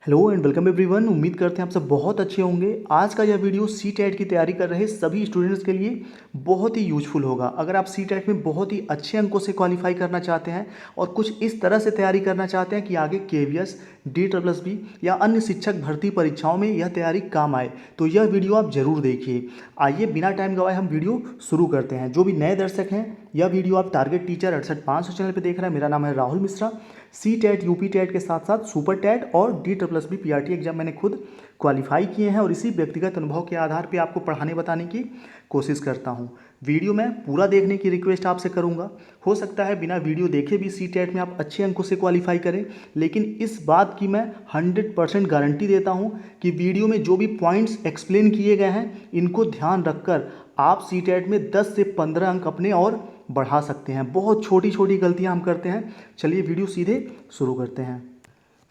Hello and welcome everyone. उम्मीद करते हैं आप सब बहुत अच्छे होंगे। आज का यह वीडियो सी टेट की तैयारी कर रहे सभी स्टूडेंट्स के लिए बहुत ही यूजफुल होगा। अगर आप सी टेट में बहुत ही अच्छे अंकों से क्वालिफाई करना चाहते हैं और कुछ इस तरह से तैयारी करना चाहते हैं कि आगे केवीएस, DSSB या अन्य शिक्षक भर्ती परीक्षाओं में यह तैयारी काम आए, तो यह वीडियो आप जरूर देखिए। आइए बिना टाइम गवाए हम वीडियो शुरू करते हैं। जो भी नए दर्शक हैं, यह वीडियो आप टारगेट टीचर 68500 चैनल पर देख रहे हैं। मेरा नाम है Rahul Mishra. C TET, UP TET के साथ साथ सुपर टेट और DSSB PRT एग्जाम मैंने खुद क्वालिफाई किए हैं और इसी व्यक्तिगत अनुभव के आधार पे आपको पढ़ाने बताने की कोशिश करता हूं। वीडियो में पूरा देखने की रिक्वेस्ट आपसे करूंगा। हो सकता है बिना वीडियो देखे भी सी टेट में आप अच्छे अंकों से क्वालिफाई करें, लेकिन इस बात की मैं 100% गारंटी देता हूं कि वीडियो में जो भी पॉइंट्स एक्सप्लेन किए गए हैं, इनको ध्यान रखकर आप सी टेट में 10 से 15 अंक अपने और बढ़ा सकते हैं। बहुत छोटी छोटी गलतियां हम करते हैं। चलिए वीडियो सीधे शुरू करते हैं।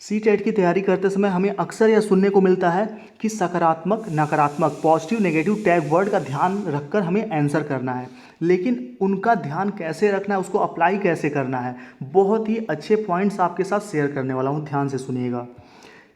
सी टेट की तैयारी करते समय हमें अक्सर यह सुनने को मिलता है कि सकारात्मक, नकारात्मक, पॉजिटिव, नेगेटिव टैग वर्ड का ध्यान रखकर हमें आंसर करना है। लेकिन उनका ध्यान कैसे रखना है, उसको अप्लाई कैसे करना है, बहुत ही अच्छे पॉइंट्स आपके साथ शेयर करने वाला हूँ, ध्यान से सुनिएगा।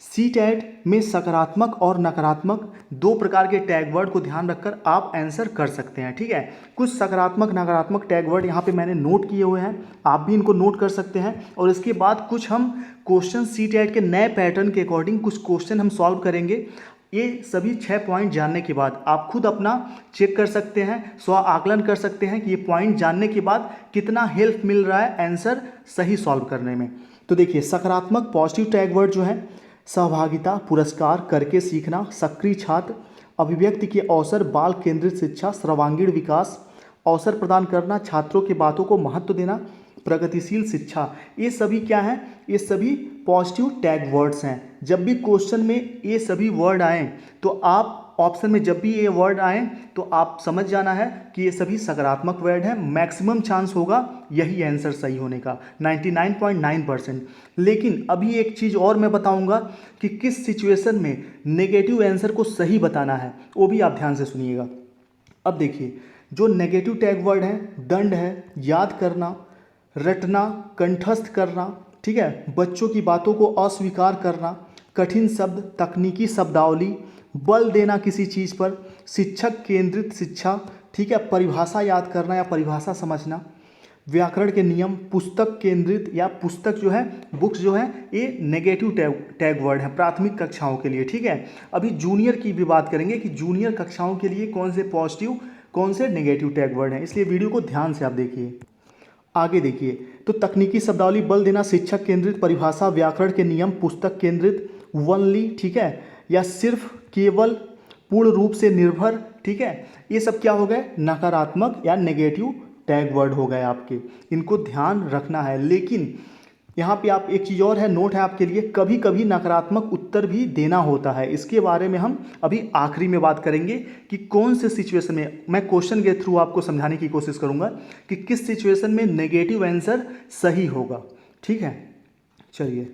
सी टेट में सकारात्मक और नकारात्मक दो प्रकार के टैग वर्ड को ध्यान रखकर आप आंसर कर सकते हैं। ठीक है, कुछ सकारात्मक नकारात्मक टैग वर्ड यहाँ पे मैंने नोट किए हुए हैं, आप भी इनको नोट कर सकते हैं। और इसके बाद कुछ हम क्वेश्चन सी टेट के नए पैटर्न के अकॉर्डिंग कुछ क्वेश्चन हम सॉल्व करेंगे। ये सभी 6 पॉइंट जानने के बाद आप खुद अपना चेक कर सकते हैं, स्व आकलन कर सकते हैं कि ये पॉइंट जानने के बाद कितना हेल्प मिल रहा है आंसर सही सॉल्व करने में। तो देखिए, सकारात्मक पॉजिटिव टैग वर्ड जो है सहभागिता, पुरस्कार, करके सीखना, सक्रिय छात्र, अभिव्यक्ति के अवसर, बाल केंद्रित शिक्षा, सर्वांगीण विकास, अवसर प्रदान करना, छात्रों की बातों को महत्व देना, प्रगतिशील शिक्षा। ये सभी क्या हैं? ये सभी पॉजिटिव टैग वर्ड्स हैं। जब भी क्वेश्चन में ये सभी वर्ड आएँ तो आप ऑप्शन में जब भी ये वर्ड आए तो आप समझ जाना है कि ये सभी सकारात्मक वर्ड हैं। मैक्सिमम चांस होगा यही आंसर सही होने का, 99.9%। लेकिन अभी एक चीज़ और मैं बताऊंगा कि किस सिचुएशन में नेगेटिव आंसर को सही बताना है, वो भी आप ध्यान से सुनिएगा। अब देखिए, जो नेगेटिव टैग वर्ड हैं, दंड है, याद करना, रटना, कंठस्थ करना, ठीक है, बच्चों की बातों को अस्वीकार करना, कठिन शब्द, तकनीकी शब्दावली, बल देना किसी चीज़ पर, शिक्षक केंद्रित शिक्षा, ठीक है, परिभाषा याद करना या परिभाषा समझना, व्याकरण के नियम, पुस्तक केंद्रित या पुस्तक जो है, बुक्स जो है, ये नेगेटिव टैग वर्ड है प्राथमिक कक्षाओं के लिए। ठीक है, अभी जूनियर की भी बात करेंगे कि जूनियर कक्षाओं के लिए कौन से पॉजिटिव, कौन से नेगेटिव टैग वर्ड हैं, इसलिए वीडियो को ध्यान से आप देखिए। आगे देखिए, तो तकनीकी शब्दावली, बल देना, शिक्षक केंद्रित, परिभाषा, व्याकरण के नियम, पुस्तक केंद्रित, वनली, ठीक है, या सिर्फ, केवल, पूर्ण रूप से निर्भर, ठीक है, ये सब क्या हो गए? नकारात्मक या नेगेटिव टैग वर्ड हो गए आपके। इनको ध्यान रखना है। लेकिन यहाँ पे आप एक चीज़ और है, नोट है आपके लिए, कभी कभी नकारात्मक उत्तर भी देना होता है। इसके बारे में हम अभी आखिरी में बात करेंगे कि कौन से सिचुएशन में, मैं क्वेश्चन के थ्रू आपको समझाने की कोशिश करूँगा कि किस सिचुएशन में नेगेटिव आंसर सही होगा। ठीक है, चलिए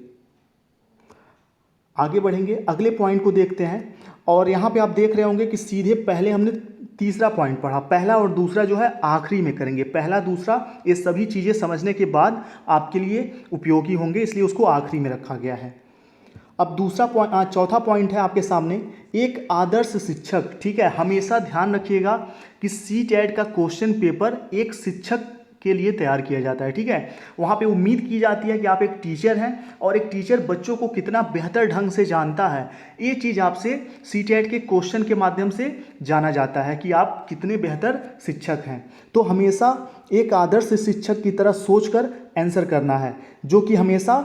आगे बढ़ेंगे, अगले पॉइंट को देखते हैं। और यहाँ पे आप देख रहे होंगे कि सीधे पहले हमने तीसरा पॉइंट पढ़ा, पहला और दूसरा जो है आखिरी में करेंगे। पहला दूसरा ये सभी चीज़ें समझने के बाद आपके लिए उपयोगी होंगे, इसलिए उसको आखिरी में रखा गया है। अब दूसरा पॉइंट, चौथा पॉइंट है आपके सामने, एक आदर्श शिक्षक। ठीक है, हमेशा ध्यान रखिएगा कि सी टेट का क्वेश्चन पेपर एक शिक्षक के लिए तैयार किया जाता है। ठीक है, वहाँ पे उम्मीद की जाती है कि आप एक टीचर हैं और एक टीचर बच्चों को कितना बेहतर ढंग से जानता है, ये चीज़ आपसे सी टेट के क्वेश्चन के माध्यम से जाना जाता है कि आप कितने बेहतर शिक्षक हैं। तो हमेशा एक आदर्श शिक्षक की तरह सोचकर आंसर करना है, जो कि हमेशा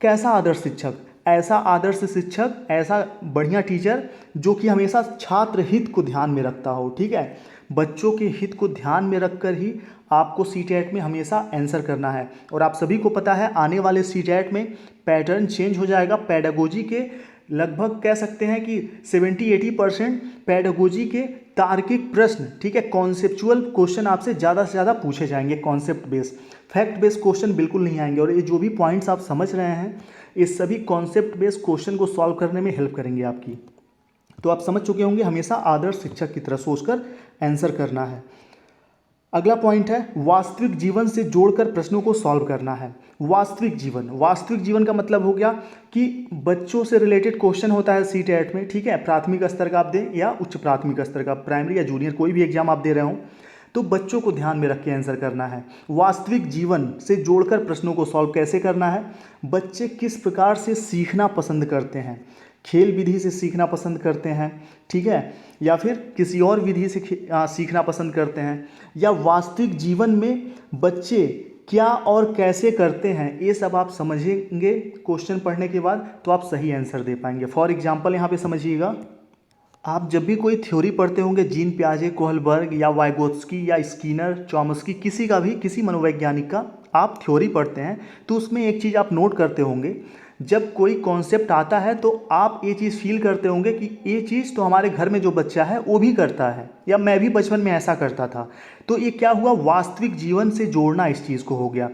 कैसा आदर्श शिक्षक? ऐसा आदर्श शिक्षक, ऐसा बढ़िया टीचर जो कि हमेशा छात्र हित को ध्यान में रखता हो। ठीक है, बच्चों के हित को ध्यान में रखकर ही आपको सी टेट में हमेशा आंसर करना है। और आप सभी को पता है आने वाले सी टेट में पैटर्न चेंज हो जाएगा। पेडागोजी के लगभग कह सकते हैं कि 70-80% पेडागोजी के तार्किक प्रश्न, ठीक है, कॉन्सेप्चुअल क्वेश्चन आपसे ज़्यादा से ज़्यादा पूछे जाएंगे। Concept based, fact based question बिल्कुल नहीं आएंगे। और ये जो भी पॉइंट्स आप समझ रहे हैं, ये सभी कॉन्सेप्ट बेस्ड क्वेश्चन को सॉल्व करने में हेल्प करेंगे आपकी। तो आप समझ चुके होंगे हमेशा आदर्श शिक्षक की तरह सोचकर आंसर करना है। अगला पॉइंट है वास्तविक जीवन से जोड़कर प्रश्नों को सॉल्व करना है। वास्तविक जीवन का मतलब हो गया कि बच्चों से रिलेटेड क्वेश्चन होता है सीटेट में, ठीक है, प्राथमिक स्तर का आप दें या उच्च प्राथमिक स्तर का, प्राइमरी या जूनियर कोई भी एग्जाम आप दे रहे हो, तो बच्चों को ध्यान में रख के आंसर करना है। वास्तविक जीवन से जोड़कर प्रश्नों को सॉल्व कैसे करना है, बच्चे किस प्रकार से सीखना पसंद करते हैं, खेल विधि से सीखना पसंद करते हैं, ठीक है, या फिर किसी और विधि से सीखना पसंद करते हैं, या वास्तविक जीवन में बच्चे क्या और कैसे करते हैं, ये सब आप समझेंगे क्वेश्चन पढ़ने के बाद तो आप सही आंसर दे पाएंगे। फॉर एग्जांपल यहाँ पे समझिएगा, आप जब भी कोई थ्योरी पढ़ते होंगे, जीन पियाजे, कोहलबर्ग या वाइगोत्स्की या स्किनर, चॉम्स्की, किसी मनोवैज्ञानिक का आप थ्योरी पढ़ते हैं, तो उसमें एक चीज़ आप नोट करते होंगे, जब कोई कॉन्सेप्ट आता है तो आप ये चीज़ फील करते होंगे कि ये चीज़ तो हमारे घर में जो बच्चा है वो भी करता है, या मैं भी बचपन में ऐसा करता था। तो ये क्या हुआ, वास्तविक जीवन से जोड़ना इस चीज़ को हो गया।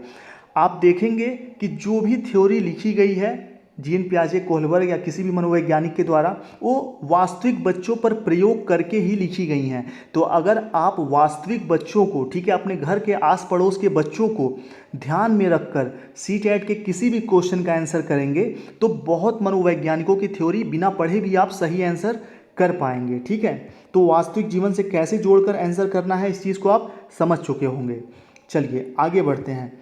आप देखेंगे कि जो भी थ्योरी लिखी गई है जीन पियाजे, कोहलबर्ग या किसी भी मनोवैज्ञानिक के द्वारा, वो वास्तविक बच्चों पर प्रयोग करके ही लिखी गई हैं। तो अगर आप वास्तविक बच्चों को, ठीक है, अपने घर के आस पड़ोस के बच्चों को ध्यान में रखकर सीटेट के किसी भी क्वेश्चन का आंसर करेंगे तो बहुत मनोवैज्ञानिकों की थ्योरी बिना पढ़े भी आप सही आंसर कर पाएंगे, ठीक है। तो वास्तविक जीवन से कैसे जोड़कर आंसर करना है इस चीज़ को आप समझ चुके होंगे। चलिए आगे बढ़ते हैं।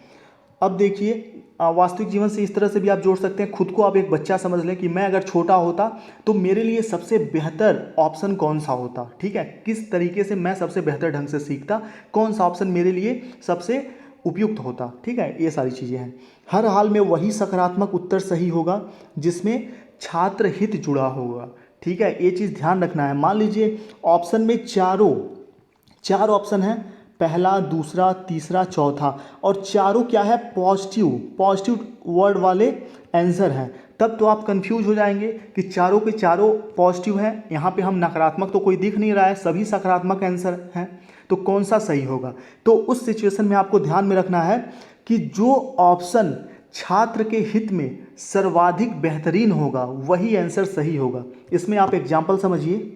अब देखिए, वास्तविक जीवन से इस तरह से भी आप जोड़ सकते हैं, खुद को आप एक बच्चा समझ लें कि मैं अगर छोटा होता तो मेरे लिए सबसे बेहतर ऑप्शन कौन सा होता, ठीक है, किस तरीके से मैं सबसे बेहतर ढंग से सीखता, कौन सा ऑप्शन मेरे लिए सबसे उपयुक्त होता, ठीक है, ये सारी चीज़ें हैं। हर हाल में वही सकारात्मक उत्तर सही होगा जिसमें छात्र हित जुड़ा होगा, ठीक है, ये चीज़ ध्यान रखना है। मान लीजिए ऑप्शन में चार ऑप्शन हैं, पहला, दूसरा, तीसरा, चौथा, और चारों क्या है, पॉजिटिव वर्ड वाले आंसर हैं, तब तो आप कंफ्यूज हो जाएंगे कि चारों के चारों पॉजिटिव हैं, यहाँ पे हम नकारात्मक तो कोई दिख नहीं रहा है, सभी सकारात्मक आंसर हैं, तो कौन सा सही होगा। तो उस सिचुएशन में आपको ध्यान में रखना है कि जो ऑप्शन छात्र के हित में सर्वाधिक बेहतरीन होगा वही आंसर सही होगा। इसमें आप एग्जाम्पल समझिए।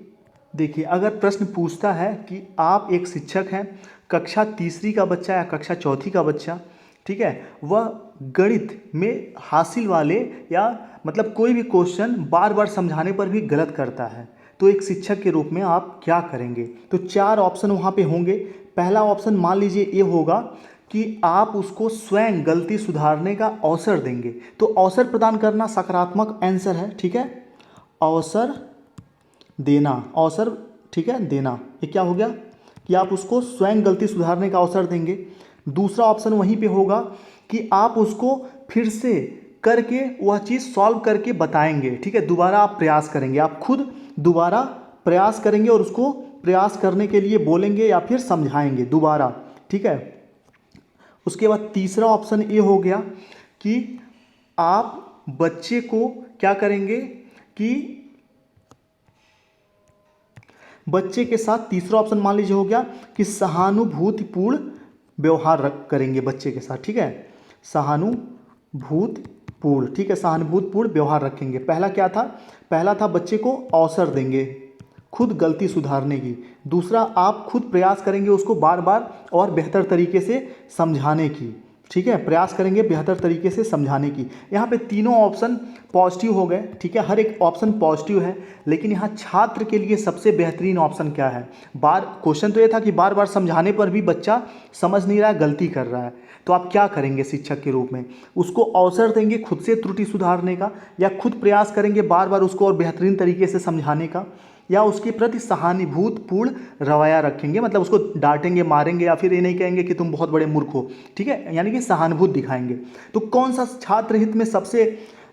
देखिए, अगर प्रश्न पूछता है कि आप एक शिक्षक हैं, कक्षा तीसरी का बच्चा या कक्षा चौथी का बच्चा, ठीक है, वह गणित में हासिल वाले या मतलब कोई भी क्वेश्चन बार बार समझाने पर भी गलत करता है, तो एक शिक्षक के रूप में आप क्या करेंगे। तो चार ऑप्शन वहाँ पे होंगे। पहला ऑप्शन मान लीजिए ये होगा कि आप उसको स्वयं गलती सुधारने का अवसर देंगे, तो अवसर प्रदान करना सकारात्मक आंसर है, ठीक है, अवसर देना, ठीक है, देना, ये क्या हो गया कि आप उसको स्वयं गलती सुधारने का अवसर देंगे। दूसरा ऑप्शन वहीं पे होगा कि आप उसको फिर से करके वह चीज़ सॉल्व करके बताएंगे, ठीक है, दोबारा आप प्रयास करेंगे, आप खुद दोबारा प्रयास करेंगे और उसको प्रयास करने के लिए बोलेंगे या फिर समझाएंगे दोबारा, ठीक है। उसके बाद तीसरा ऑप्शन ये हो गया कि आप बच्चे को क्या करेंगे कि बच्चे के साथ, तीसरा ऑप्शन मान लीजिए हो गया कि सहानुभूतिपूर्ण व्यवहार करेंगे बच्चे के साथ, ठीक है, सहानुभूतिपूर्ण व्यवहार रखेंगे। पहला क्या था, पहला था बच्चे को अवसर देंगे खुद गलती सुधारने की, दूसरा आप खुद प्रयास करेंगे उसको बार बार और बेहतर तरीके से समझाने की, ठीक है, प्रयास करेंगे बेहतर तरीके से समझाने की। यहाँ पे तीनों ऑप्शन पॉजिटिव हो गए, ठीक है, हर एक ऑप्शन पॉजिटिव है, लेकिन यहाँ छात्र के लिए सबसे बेहतरीन ऑप्शन क्या है, क्वेश्चन तो ये था कि बार बार समझाने पर भी बच्चा समझ नहीं रहा है, गलती कर रहा है, तो आप क्या करेंगे शिक्षक के रूप में, उसको अवसर देंगे खुद से त्रुटि सुधारने का, या खुद प्रयास करेंगे बार बार उसको और बेहतरीन तरीके से समझाने का, या उसके प्रति सहानुभूतिपूर्ण रवैया रखेंगे, मतलब उसको डांटेंगे, मारेंगे, या फिर ये नहीं कहेंगे कि तुम बहुत बड़े मूर्ख हो, ठीक है, यानी कि सहानुभूति दिखाएंगे। तो कौन सा छात्र हित में सबसे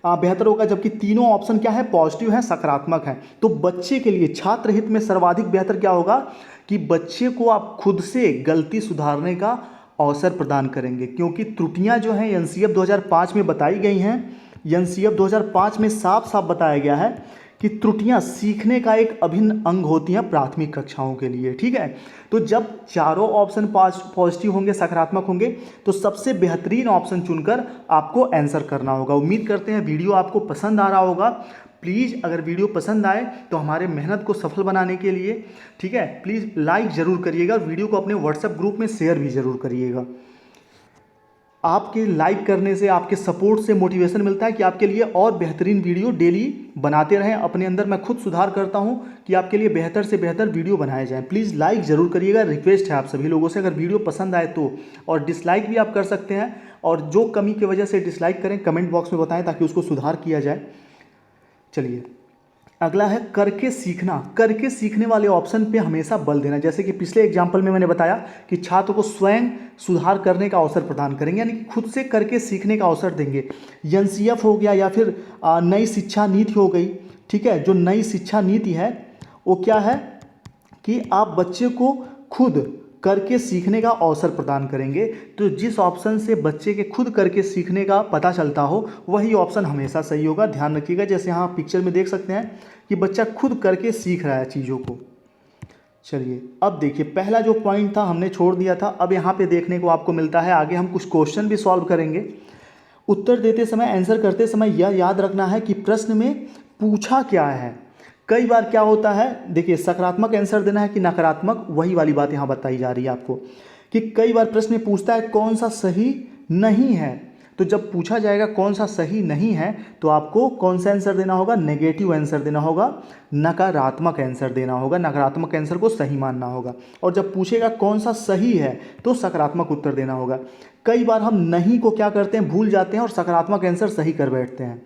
बेहतर होगा, जबकि तीनों ऑप्शन क्या है, पॉजिटिव है, सकारात्मक है। तो बच्चे के लिए छात्र हित में सर्वाधिक बेहतर क्या होगा कि बच्चे को आप खुद से गलती सुधारने का अवसर प्रदान करेंगे, क्योंकि त्रुटियां जो हैं एनसीएफ 2005 में बताई गई हैं। एनसीएफ 2005 में साफ साफ बताया गया है कि त्रुटियां सीखने का एक अभिन्न अंग होती हैं प्राथमिक कक्षाओं के लिए, ठीक है। तो जब चारों ऑप्शन पॉजिटिव होंगे, सकारात्मक होंगे, तो सबसे बेहतरीन ऑप्शन चुनकर आपको आंसर करना होगा। उम्मीद करते हैं वीडियो आपको पसंद आ रहा होगा। प्लीज़ अगर वीडियो पसंद आए तो हमारे मेहनत को सफल बनाने के लिए, ठीक है, प्लीज़ लाइक ज़रूर करिएगा, वीडियो को अपने व्हाट्सएप ग्रुप में शेयर भी ज़रूर करिएगा। आपके लाइक करने से, आपके सपोर्ट से मोटिवेशन मिलता है कि आपके लिए और बेहतरीन वीडियो डेली बनाते रहें। अपने अंदर मैं खुद सुधार करता हूं कि आपके लिए बेहतर से बेहतर वीडियो बनाए जाएं। प्लीज़ लाइक ज़रूर करिएगा, रिक्वेस्ट है आप सभी लोगों से, अगर वीडियो पसंद आए तो। और डिसलाइक भी आप कर सकते हैं, और जो कमी की वजह से डिसलाइक करें कमेंट बॉक्स में बताएं ताकि उसको सुधार किया जाए। चलिए, अगला है करके सीखना। करके सीखने वाले ऑप्शन पे हमेशा बल देना। जैसे कि पिछले एग्जाम्पल में मैंने बताया कि छात्र को स्वयं सुधार करने का अवसर प्रदान करेंगे, यानी कि खुद से करके सीखने का अवसर देंगे। एनसीएफ हो गया या फिर नई शिक्षा नीति हो गई, ठीक है। जो नई शिक्षा नीति है वो क्या है कि आप बच्चे को खुद करके सीखने का अवसर प्रदान करेंगे। तो जिस ऑप्शन से बच्चे के खुद करके सीखने का पता चलता हो वही ऑप्शन हमेशा सही होगा। ध्यान रखिएगा, जैसे यहाँ पिक्चर में देख सकते हैं कि बच्चा खुद करके सीख रहा है चीज़ों को। चलिए, अब देखिए, पहला जो पॉइंट था हमने छोड़ दिया था, अब यहाँ पे देखने को आपको मिलता है। आगे हम कुछ क्वेश्चन भी सॉल्व करेंगे। उत्तर देते समय, आंसर करते समय यह याद रखना है कि प्रश्न में पूछा क्या है। कई बार क्या होता है, देखिए, सकारात्मक आंसर देना है कि नकारात्मक, वही वाली बात यहाँ बताई जा रही है आपको कि कई बार प्रश्न में पूछता है कौन सा सही नहीं है। तो जब पूछा जाएगा कौन सा सही नहीं है तो आपको कौन सा आंसर देना होगा, नेगेटिव आंसर देना होगा, नकारात्मक आंसर देना होगा, नकारात्मक आंसर को सही मानना होगा। और जब पूछेगा कौन सा सही है तो सकारात्मक उत्तर देना होगा। कई बार हम नहीं को क्या करते हैं, भूल जाते हैं और सकारात्मक आंसर सही कर बैठते हैं।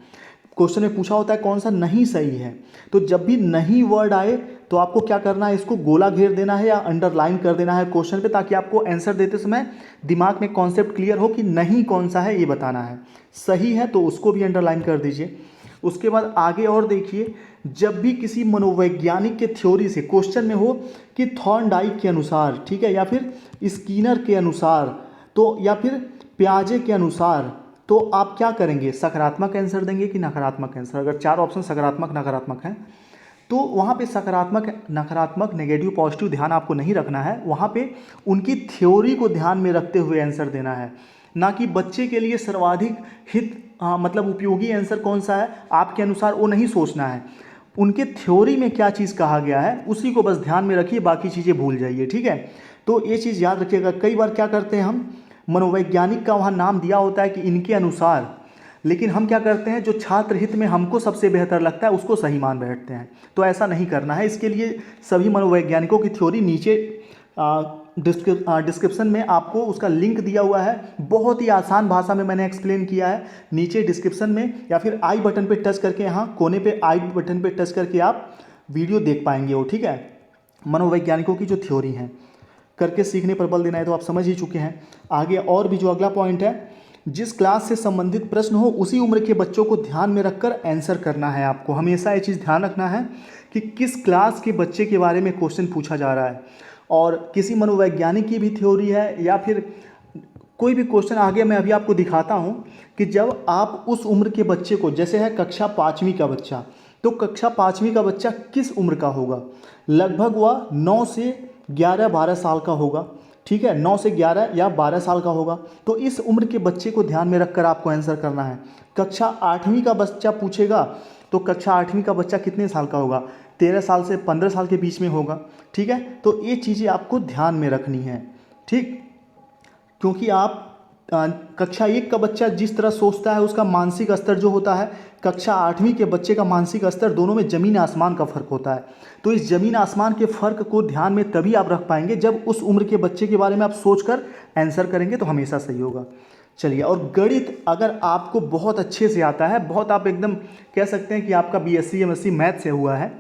क्वेश्चन में पूछा होता है कौन सा नहीं सही है, तो जब भी नहीं वर्ड आए तो आपको क्या करना है, इसको गोला घेर देना है या अंडरलाइन कर देना है क्वेश्चन पे, ताकि आपको आंसर देते समय दिमाग में कॉन्सेप्ट क्लियर हो कि नहीं कौन सा है ये बताना है। सही है तो उसको भी अंडरलाइन कर दीजिए। उसके बाद आगे और देखिए, जब भी किसी मनोवैज्ञानिक के थ्योरी से क्वेश्चन में हो कि थॉर्नडाइक के अनुसार, ठीक है, या फिर स्किनर के अनुसार, तो या फिर पियाजे के अनुसार, तो आप क्या करेंगे, सकारात्मक आंसर देंगे कि नकारात्मक आंसर। अगर चार ऑप्शन सकारात्मक नकारात्मक हैं तो वहाँ पे सकारात्मक, नकारात्मक, नेगेटिव, पॉजिटिव ध्यान आपको नहीं रखना है। वहाँ पे उनकी थ्योरी को ध्यान में रखते हुए आंसर देना है, ना कि बच्चे के लिए सर्वाधिक मतलब उपयोगी आंसर कौन सा है आपके अनुसार वो नहीं सोचना है। उनके थ्योरी में क्या चीज़ कहा गया है उसी को बस ध्यान में रखिए, बाकी चीज़ें भूल जाइए, ठीक है। तो ये चीज़ याद रखिएगा। कई बार क्या करते हैं हम, मनोवैज्ञानिक का वहाँ नाम दिया होता है कि इनके अनुसार, लेकिन हम क्या करते हैं, जो छात्र हित में हमको सबसे बेहतर लगता है उसको सही मान बैठते हैं। तो ऐसा नहीं करना है। इसके लिए सभी मनोवैज्ञानिकों की थ्योरी नीचे डिस्क्रिप्शन में आपको उसका लिंक दिया हुआ है। बहुत ही आसान भाषा में मैंने एक्सप्लेन किया है। नीचे डिस्क्रिप्शन में या फिर आई बटन पे टच करके, यहाँ कोने पे आई बटन पे टच करके आप वीडियो देख पाएंगे वो, ठीक है। मनोवैज्ञानिकों की जो थ्योरी है, करके सीखने पर बल देना है तो आप समझ ही चुके हैं। आगे और भी जो अगला पॉइंट है, जिस क्लास से संबंधित प्रश्न हो उसी उम्र के बच्चों को ध्यान में रखकर आंसर करना है। आपको हमेशा ये चीज़ ध्यान रखना है कि किस क्लास के बच्चे के बारे में क्वेश्चन पूछा जा रहा है। और किसी मनोवैज्ञानिक की भी थ्योरी है या फिर कोई भी क्वेश्चन आगे मैं अभी आपको दिखाता हूँ कि जब आप उस उम्र के बच्चे को, जैसे है कक्षा 5वीं का बच्चा, तो कक्षा 5वीं का बच्चा किस उम्र का होगा, लगभग वह 9 से 11-12 साल का होगा, ठीक है, 9 से 11 या 12 साल का होगा। तो इस उम्र के बच्चे को ध्यान में रखकर आपको आंसर करना है। कक्षा 8वीं का बच्चा पूछेगा तो कक्षा 8वीं का बच्चा कितने साल का होगा, 13 साल से 15 साल के बीच में होगा, ठीक है। तो ये चीज़ें आपको ध्यान में रखनी है, ठीक, क्योंकि आप कक्षा 1 का बच्चा जिस तरह सोचता है उसका मानसिक स्तर जो होता है, कक्षा 8वीं के बच्चे का मानसिक स्तर, दोनों में ज़मीन आसमान का फ़र्क होता है। तो इस ज़मीन आसमान के फ़र्क को ध्यान में तभी आप रख पाएंगे जब उस उम्र के बच्चे के बारे में आप सोचकर आंसर करेंगे, तो हमेशा सही होगा। चलिए, और गणित अगर आपको बहुत अच्छे से आता है, बहुत आप एकदम कह सकते हैं कि आपका BSc MSc मैथ से हुआ है,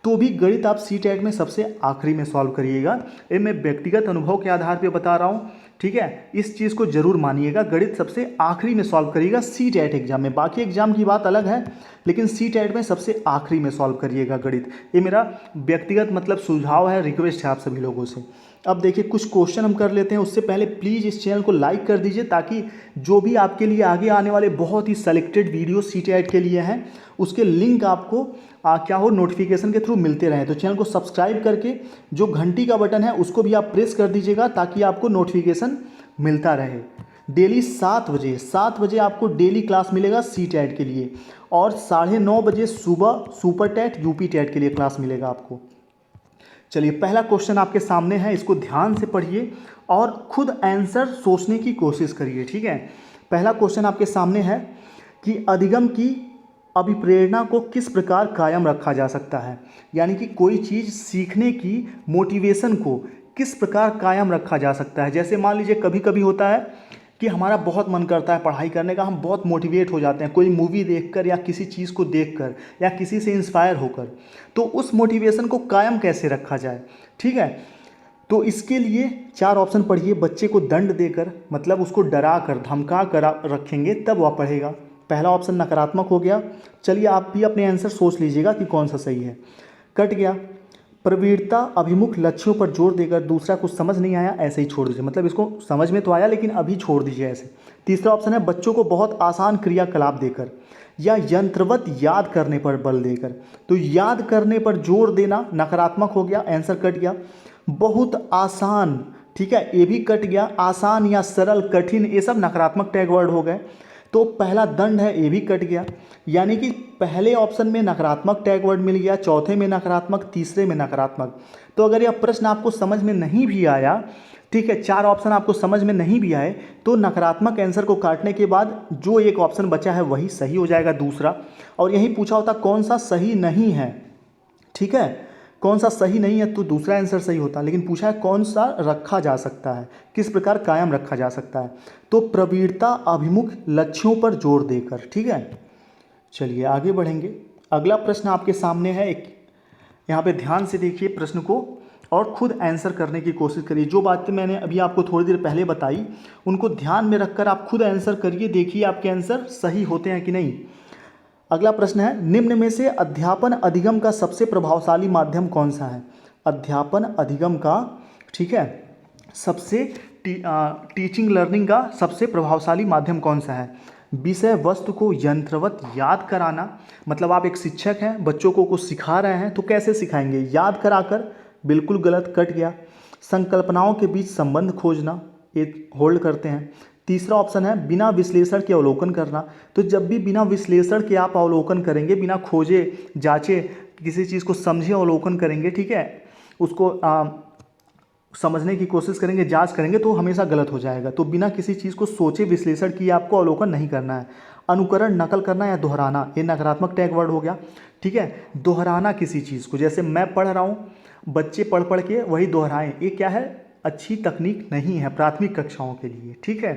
तो भी गणित आप CTET में सबसे आखिरी में सॉल्व करिएगा। ये मैं व्यक्तिगत अनुभव के आधार पे बता रहा हूँ, ठीक है। इस चीज़ को जरूर मानिएगा, गणित सबसे आखिरी में सॉल्व करिएगा CTET एग्जाम में। बाकी एग्जाम की बात अलग है, लेकिन CTET में सबसे आखिरी में सॉल्व करिएगा गणित। ये मेरा व्यक्तिगत मतलब सुझाव है, रिक्वेस्ट है आप सभी लोगों से। अब देखिए, कुछ क्वेश्चन हम कर लेते हैं। उससे पहले प्लीज़ इस चैनल को लाइक कर दीजिए, ताकि जो भी आपके लिए आगे आने वाले बहुत ही सेलेक्टेड वीडियो CTET के लिए हैं उसके लिंक आपको क्या हो, नोटिफिकेशन के थ्रू मिलते रहें। तो चैनल को सब्सक्राइब करके जो घंटी का बटन है उसको भी आप प्रेस कर दीजिएगा, ताकि आपको नोटिफिकेशन मिलता रहे। डेली 7 बजे आपको डेली क्लास मिलेगा सी टेट के लिए, और 9:30 बजे सुबह सुपर टेट यूपी टेट के लिए क्लास मिलेगा आपको। चलिए पहला क्वेश्चन आपके सामने है, इसको ध्यान से पढ़िए और खुद आंसर सोचने की कोशिश करिए, ठीक है। पहला क्वेश्चन आपके सामने है कि अधिगम की अभिप्रेरणा को किस प्रकार कायम रखा जा सकता है, यानी कि कोई चीज़ सीखने की मोटिवेशन को किस प्रकार कायम रखा जा सकता है। जैसे मान लीजिए कभी कभी होता है कि हमारा बहुत मन करता है पढ़ाई करने का, हम बहुत मोटिवेट हो जाते हैं कोई मूवी देखकर या किसी चीज़ को देखकर या किसी से इंस्पायर होकर, तो उस मोटिवेशन को कायम कैसे रखा जाए, ठीक है। तो इसके लिए 4 ऑप्शन पढ़िए। बच्चे को दंड देकर, मतलब उसको डरा कर धमका कर रखेंगे तब वह पढ़ेगा। पहला ऑप्शन नकारात्मक हो गया। चलिए आप भी अपने आंसर सोच लीजिएगा कि कौन सा सही है। कट गया। प्रवीणता अभिमुख लक्ष्यों पर जोर देकर, दूसरा कुछ समझ नहीं आया ऐसे ही छोड़ दीजिए, मतलब इसको समझ में तो आया लेकिन अभी छोड़ दीजिए ऐसे। तीसरा ऑप्शन है बच्चों को बहुत आसान क्रियाकलाप देकर या यंत्रवत याद करने पर बल देकर। तो याद करने पर जोर देना नकारात्मक हो गया, आंसर कट गया। बहुत आसान, ठीक है, ये भी कट गया। आसान या सरल, कठिन, ये सब नकारात्मक टैग वर्ड हो गए। तो पहला दंड है, ये भी कट गया। यानी कि पहले ऑप्शन में नकारात्मक टैग वर्ड मिल गया, चौथे में नकारात्मक, तीसरे में नकारात्मक। तो अगर यह प्रश्न आपको समझ में नहीं भी आया, ठीक है, 4 ऑप्शन आपको समझ में नहीं भी आए, तो नकारात्मक आंसर को काटने के बाद जो एक ऑप्शन बचा है वही सही हो जाएगा, दूसरा। और यही पूछा होता कौन सा सही नहीं है, ठीक है, कौन सा सही नहीं है तो दूसरा आंसर सही होता, लेकिन पूछा है कौन सा रखा जा सकता है, किस प्रकार कायम रखा जा सकता है। तो प्रवीणता अभिमुख लक्ष्यों पर जोर देकर, ठीक है। चलिए आगे बढ़ेंगे। अगला प्रश्न आपके सामने है, एक यहाँ पे ध्यान से देखिए प्रश्न को और खुद आंसर करने की कोशिश करिए। जो बातें मैंने अभी आपको थोड़ी देर पहले बताई उनको ध्यान में रखकर आप खुद आंसर करिए, देखिए आपके आंसर सही होते हैं कि नहीं। अगला प्रश्न है, निम्न में से अध्यापन अधिगम का सबसे प्रभावशाली माध्यम कौन सा है। अध्यापन अधिगम का, ठीक है, सबसे टीचिंग लर्निंग का सबसे प्रभावशाली माध्यम कौन सा है। विषय वस्तु को यंत्रवत याद कराना, मतलब आप एक शिक्षक हैं, बच्चों को कुछ सिखा रहे हैं तो कैसे सिखाएंगे, याद कराकर, बिल्कुल गलत, कट गया। संकल्पनाओं के बीच संबंध खोजना, ये होल्ड करते हैं। तीसरा ऑप्शन है बिना विश्लेषण के अवलोकन करना। तो जब भी बिना विश्लेषण के आप अवलोकन करेंगे, बिना खोजे जांचे किसी चीज़ को समझे अवलोकन करेंगे, ठीक है, उसको समझने की कोशिश करेंगे, जांच करेंगे, तो हमेशा गलत हो जाएगा। तो बिना किसी चीज़ को सोचे विश्लेषण किए आपको अवलोकन नहीं करना है। अनुकरण, नकल करना या दोहराना, ये नकारात्मक टैग वर्ड हो गया, ठीक है। दोहराना किसी चीज़ को, जैसे मैं पढ़ रहा हूँ, बच्चे पढ़ पढ़ के वही दोहराएं, ये क्या है, अच्छी तकनीक नहीं है प्राथमिक कक्षाओं के लिए, ठीक है।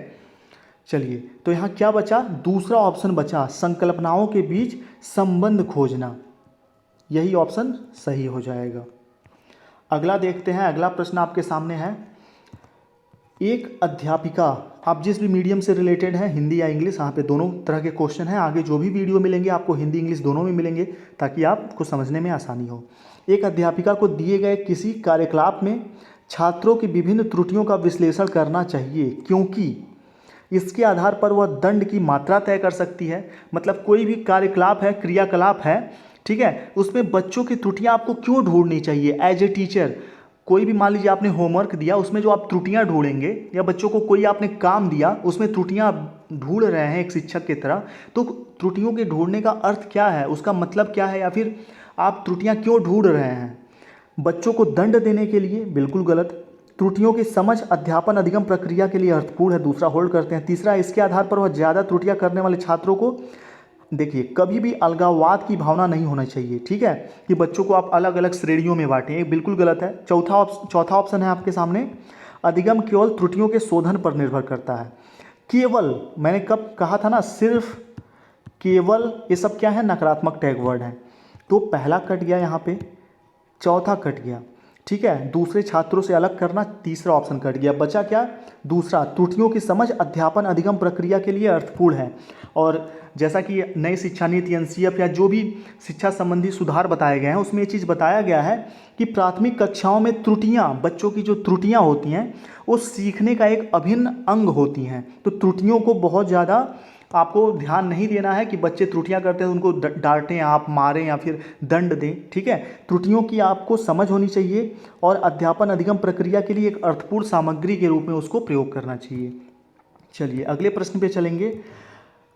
चलिए तो यहाँ क्या बचा, दूसरा ऑप्शन बचा, संकल्पनाओं के बीच संबंध खोजना, यही ऑप्शन सही हो जाएगा। अगला देखते हैं। अगला प्रश्न आपके सामने है, एक अध्यापिका, आप जिस भी मीडियम से रिलेटेड हैं, हिंदी या इंग्लिश, यहाँ पे दोनों तरह के क्वेश्चन हैं। आगे जो भी वीडियो मिलेंगे आपको हिंदी इंग्लिश दोनों में मिलेंगे ताकि आपको समझने में आसानी हो। एक अध्यापिका को दिए गए किसी कार्यकलाप में छात्रों की विभिन्न त्रुटियों का विश्लेषण करना चाहिए, क्योंकि इसके आधार पर वह दंड की मात्रा तय कर सकती है। मतलब कोई भी कार्यकलाप है, क्रियाकलाप है, ठीक है, उसमें बच्चों की त्रुटियां आपको क्यों ढूंढनी चाहिए। एज ए टीचर, कोई भी मान लीजिए आपने होमवर्क दिया, उसमें जो आप त्रुटियां ढूंढेंगे, या बच्चों को कोई आपने काम दिया उसमें त्रुटियां ढूंढ रहे हैं एक शिक्षक की तरह, तो त्रुटियों के ढूंढने का अर्थ क्या है, उसका मतलब क्या है, या फिर आप त्रुटियां क्यों ढूंढ रहे हैं। बच्चों को दंड देने के लिए, बिल्कुल गलत। त्रुटियों की समझ अध्यापन अधिगम प्रक्रिया के लिए अर्थपूर्ण है, दूसरा होल्ड करते हैं। तीसरा, इसके आधार पर वह ज़्यादा त्रुटियां करने वाले छात्रों को, देखिए कभी भी अलगाववाद की भावना नहीं होना चाहिए, ठीक है, कि बच्चों को आप अलग अलग श्रेणियों में बांटें, ये बिल्कुल गलत है। चौथा ऑप्शन है आपके सामने, अधिगम केवल त्रुटियों के शोधन पर निर्भर करता है। केवल, मैंने कब कहा था ना, सिर्फ, केवल, ये सब क्या है, नकारात्मक टैग वर्ड है। तो पहला कट गया यहाँ पे, चौथा कट गया, ठीक है। दूसरे छात्रों से अलग करना, तीसरा ऑप्शन कट गया। बचा क्या, दूसरा, त्रुटियों की समझ अध्यापन अधिगम प्रक्रिया के लिए अर्थपूर्ण है। और जैसा कि नई शिक्षा नीति एनसीएफ या जो भी शिक्षा संबंधी सुधार बताए गए हैं उसमें ये चीज़ बताया गया है कि प्राथमिक कक्षाओं में त्रुटियां, बच्चों की जो त्रुटियां होती हैं वो सीखने का एक अभिन्न अंग होती हैं। तो त्रुटियों को बहुत ज़्यादा आपको ध्यान नहीं देना है कि बच्चे त्रुटियां करते हैं उनको डांटें, आप मारें या फिर दंड दें, ठीक है। त्रुटियों की आपको समझ होनी चाहिए और अध्यापन अधिगम प्रक्रिया के लिए एक अर्थपूर्ण सामग्री के रूप में उसको प्रयोग करना चाहिए। चलिए अगले प्रश्न पे चलेंगे।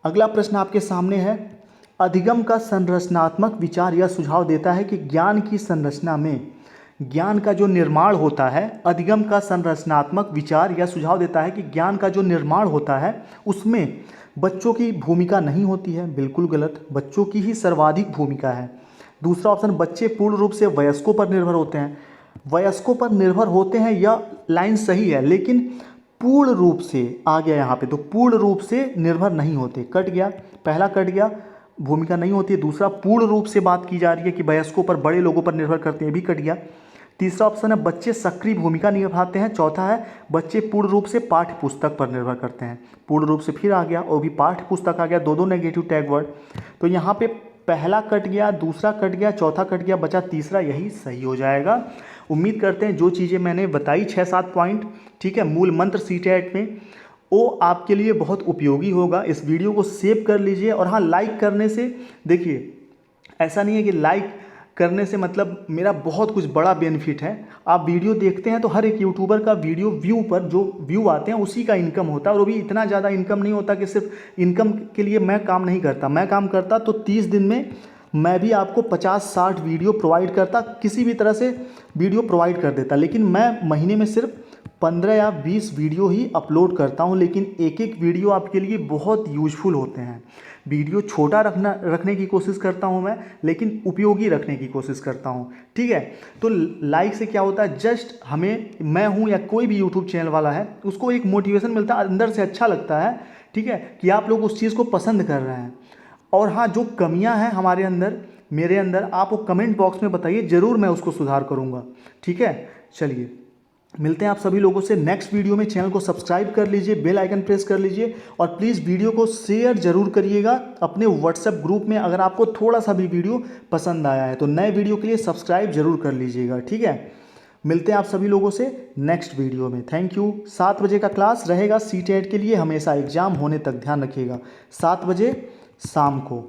अगला प्रश्न आपके सामने है, अधिगम का संरचनात्मक विचार यह सुझाव देता है कि ज्ञान की संरचना में ज्ञान का जो निर्माण होता है, अधिगम का संरचनात्मक विचार यह सुझाव देता है कि ज्ञान का जो निर्माण होता है उसमें बच्चों की भूमिका नहीं होती है। बिल्कुल गलत, बच्चों की ही सर्वाधिक भूमिका है। दूसरा ऑप्शन, बच्चे पूर्ण रूप से वयस्कों पर निर्भर होते हैं। वयस्कों पर निर्भर होते हैं, यह लाइन सही है, लेकिन पूर्ण रूप से आ गया यहाँ पे, तो पूर्ण रूप से निर्भर नहीं होते, कट गया, पहला कट गया, भूमिका नहीं होती है। दूसरा, पूर्ण रूप से बात की जा रही है कि वयस्कों पर, बड़े लोगों पर निर्भर करते हैं, भी कट गया। तीसरा ऑप्शन है, बच्चे सक्रिय भूमिका निभाते हैं। चौथा है, बच्चे पूर्ण रूप से पाठ्य पुस्तक पर निर्भर करते हैं। पूर्ण रूप से फिर आ गया और भी पाठ्य पुस्तक आ गया, दो नेगेटिव टैग वर्ड। तो यहाँ पे पहला कट गया, दूसरा कट गया, चौथा कट गया, बचा तीसरा, यही सही हो जाएगा। उम्मीद करते हैं जो चीज़ें मैंने बताई 6-7 पॉइंट, ठीक है, मूल मंत्र सीटेट में, वो आपके लिए बहुत उपयोगी होगा। इस वीडियो को सेव कर लीजिए। और हाँ, लाइक करने से, देखिए ऐसा नहीं है कि लाइक करने से मतलब मेरा बहुत कुछ बड़ा बेनिफिट है। आप वीडियो देखते हैं तो हर एक यूट्यूबर का वीडियो व्यू पर जो व्यू आते हैं उसी का इनकम होता है, और वो भी इतना ज़्यादा इनकम नहीं होता कि सिर्फ इनकम के लिए मैं काम नहीं करता। मैं काम करता तो 30 दिन में मैं भी आपको 50-60 वीडियो प्रोवाइड करता, किसी भी तरह से वीडियो प्रोवाइड कर देता, लेकिन मैं महीने में सिर्फ 15 या 20 वीडियो ही अपलोड करता हूं। लेकिन एक एक वीडियो आपके लिए बहुत यूजफुल होते हैं। वीडियो छोटा रखने की कोशिश करता हूं मैं, लेकिन उपयोगी रखने की कोशिश करता हूं, ठीक है। तो लाइक से क्या होता है, जस्ट हमें, मैं हूं या कोई भी यूट्यूब चैनल वाला है, उसको एक मोटिवेशन मिलता है, अंदर से अच्छा लगता है, ठीक है, कि आप लोग उस चीज़ को पसंद कर रहे हैं। और हाँ, जो कमियां हैं हमारे अंदर, मेरे अंदर, आप वो कमेंट बॉक्स में बताइए, ज़रूर मैं उसको सुधार करूँगा, ठीक है। चलिए मिलते हैं आप सभी लोगों से नेक्स्ट वीडियो में। चैनल को सब्सक्राइब कर लीजिए, बेल आइकन प्रेस कर लीजिए, और प्लीज़ वीडियो को शेयर जरूर करिएगा अपने व्हाट्सएप ग्रुप में, अगर आपको थोड़ा सा भी वीडियो पसंद आया है तो। नए वीडियो के लिए सब्सक्राइब जरूर कर लीजिएगा, ठीक है। मिलते हैं आप सभी लोगों से नेक्स्ट वीडियो में। Thank you. 7 बजे का क्लास रहेगा सीटेट के लिए, हमेशा एग्जाम होने तक ध्यान रखिएगा, 7 बजे शाम को।